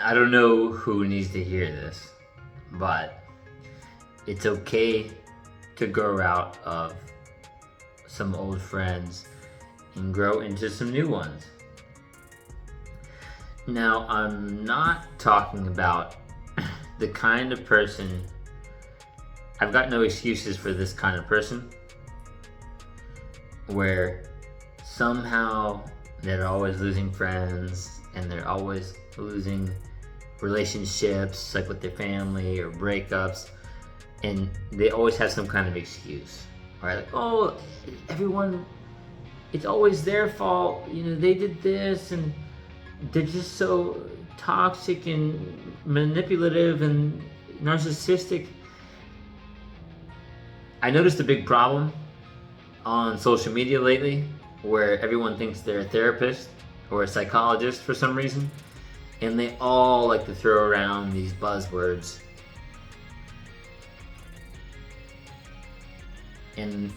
I don't know who needs to hear this, but it's okay to grow out of some old friends and grow into some new ones. Now, I'm not talking about the kind of person, I've got no excuses for this kind of person, where somehow they're always losing friends and they're always losing relationships, like with their family or breakups, and they always have some kind of excuse, right? Like, oh, everyone, it's always their fault. They did this, and they're just so toxic and manipulative and narcissistic. I noticed a big problem on social media lately where everyone thinks they're a therapist or a psychologist for some reason, and they all like to throw around these buzzwords, and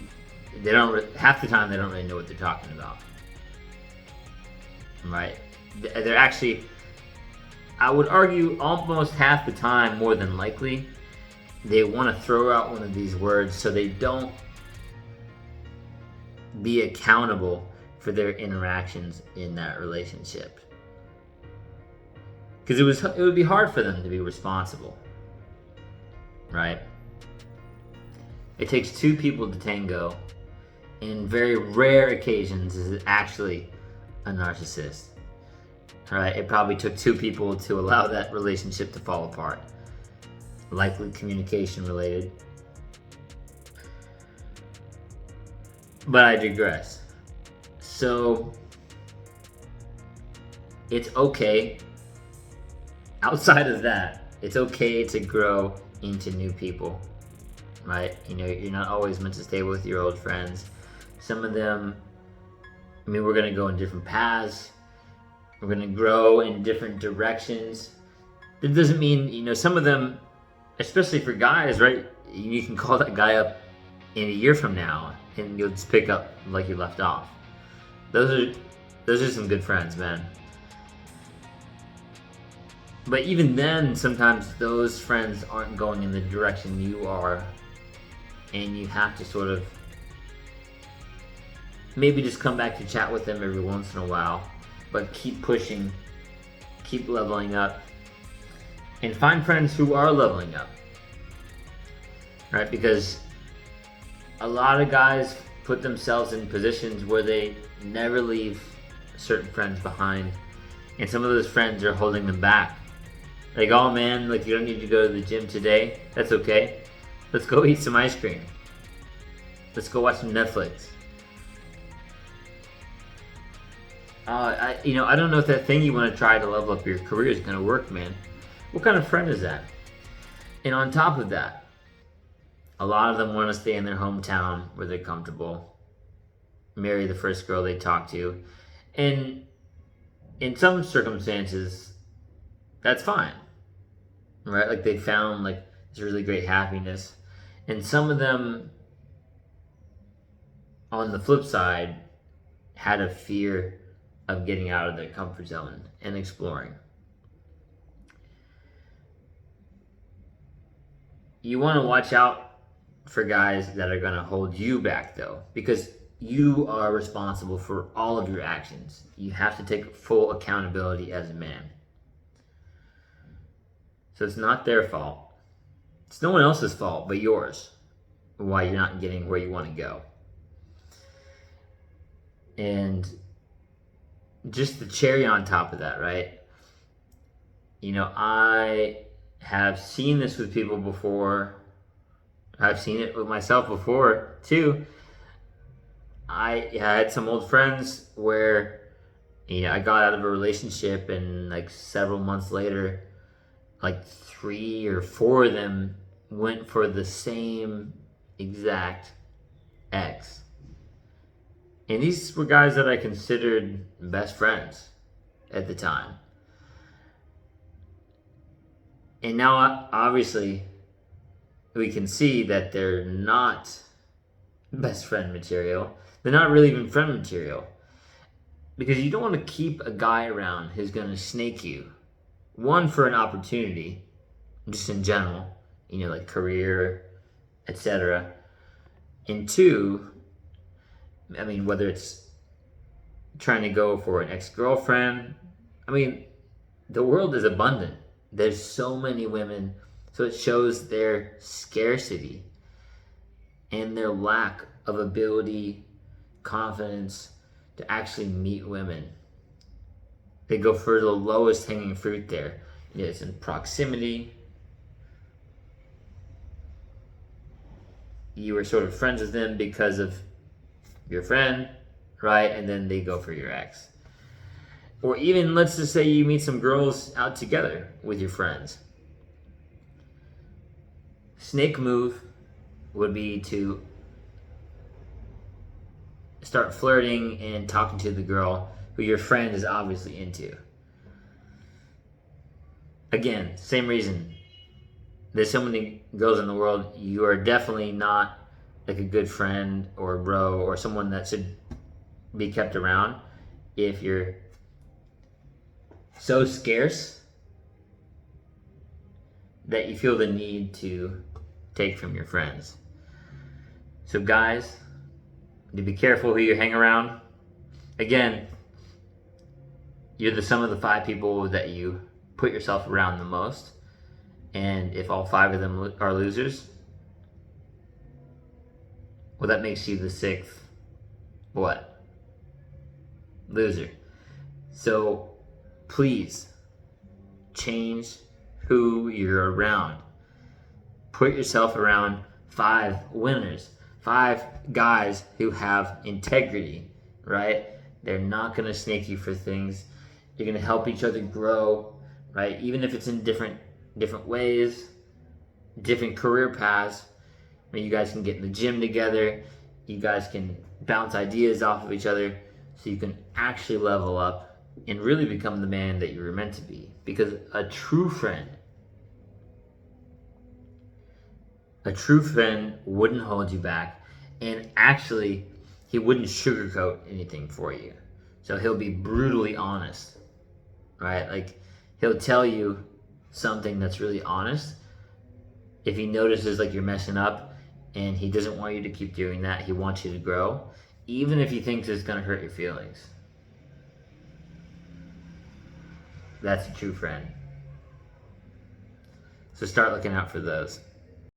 they don't, half the time they don't really know what they're talking about, right? They're actually, I would argue, almost half the time, more than likely, they want to throw out one of these words so they don't be accountable for their interactions in that relationship. Because it would be hard for them to be responsible, right? It takes two people to tango. In very rare occasions is it actually a narcissist. Right? It probably took two people to allow that relationship to fall apart. Likely communication related. But I digress. So, it's okay. Outside of that, it's okay to grow into new people. Right? You're not always meant to stay with your old friends. Some of them, we're going to go in different paths. We're going to grow in different directions. That doesn't mean, some of them, especially for guys, right? You can call that guy up in a year from now and you'll just pick up like you left off. Those are some good friends, man. But even then, sometimes those friends aren't going in the direction you are, and you have to sort of maybe just come back to chat with them every once in a while, but keep pushing, keep leveling up, and find friends who are leveling up, right? Because a lot of guys put themselves in positions where they never leave certain friends behind, and some of those friends are holding them back. Like, oh man, like, you don't need to go to the gym today. That's okay. Let's go eat some ice cream. Let's go watch some Netflix. I don't know if that thing you want to try to level up your career is going to work, man. What kind of friend is that? And on top of that, a lot of them want to stay in their hometown where they're comfortable, marry the first girl they talk to, and in some circumstances, that's fine, right? Like, they found like this really great happiness, and some of them, on the flip side, had a fear of getting out of their comfort zone and exploring. You want to watch out for guys that are going to hold you back, though, because you are responsible for all of your actions. You have to take full accountability as a man. So it's not their fault. It's no one else's fault but yours, why you're not getting where you want to go. And just the cherry on top of that, right? I have seen this with people before. I've seen it with myself before, too. I had some old friends where, I got out of a relationship, and like several months later, like 3 or 4 of them went for the same exact ex. And these were guys that I considered best friends at the time. And now, obviously, we can see that they're not best friend material. They're not really even friend material. Because you don't want to keep a guy around who's going to snake you One, for an opportunity, just in general, like career, etc. And two, I mean, whether it's trying to go for an ex-girlfriend, I mean, the world is abundant. There's so many women, so it shows their scarcity and their lack of ability, confidence to actually meet women. They go for the lowest hanging fruit there. It's in proximity. You were sort of friends with them because of your friend, right? And then they go for your ex. Or even, let's just say you meet some girls out together with your friends. Snake move would be to start flirting and talking to the girl who your friend is obviously into. Again, same reason. There's so many girls in the world. You are definitely not like a good friend or a bro or someone that should be kept around if you're so scarce that you feel the need to take from your friends. So guys, to be careful who you hang around. Again, you're the sum of the 5 people that you put yourself around the most. And if all 5 of them are losers, well, that makes you the 6th, what? Loser. So please change who you're around. Put yourself around 5 winners, 5 guys who have integrity, right? They're not going to snake you for things. You're going to help each other grow, right? Even if it's in different ways, different career paths. I mean, you guys can get in the gym together. You guys can bounce ideas off of each other so you can actually level up and really become the man that you were meant to be. Because a true friend wouldn't hold you back, and actually he wouldn't sugarcoat anything for you. So he'll be brutally honest, right? Like, he'll tell you something that's really honest. If he notices like you're messing up and he doesn't want you to keep doing that, he wants you to grow, even if he thinks it's going to hurt your feelings. That's a true friend. So start looking out for those.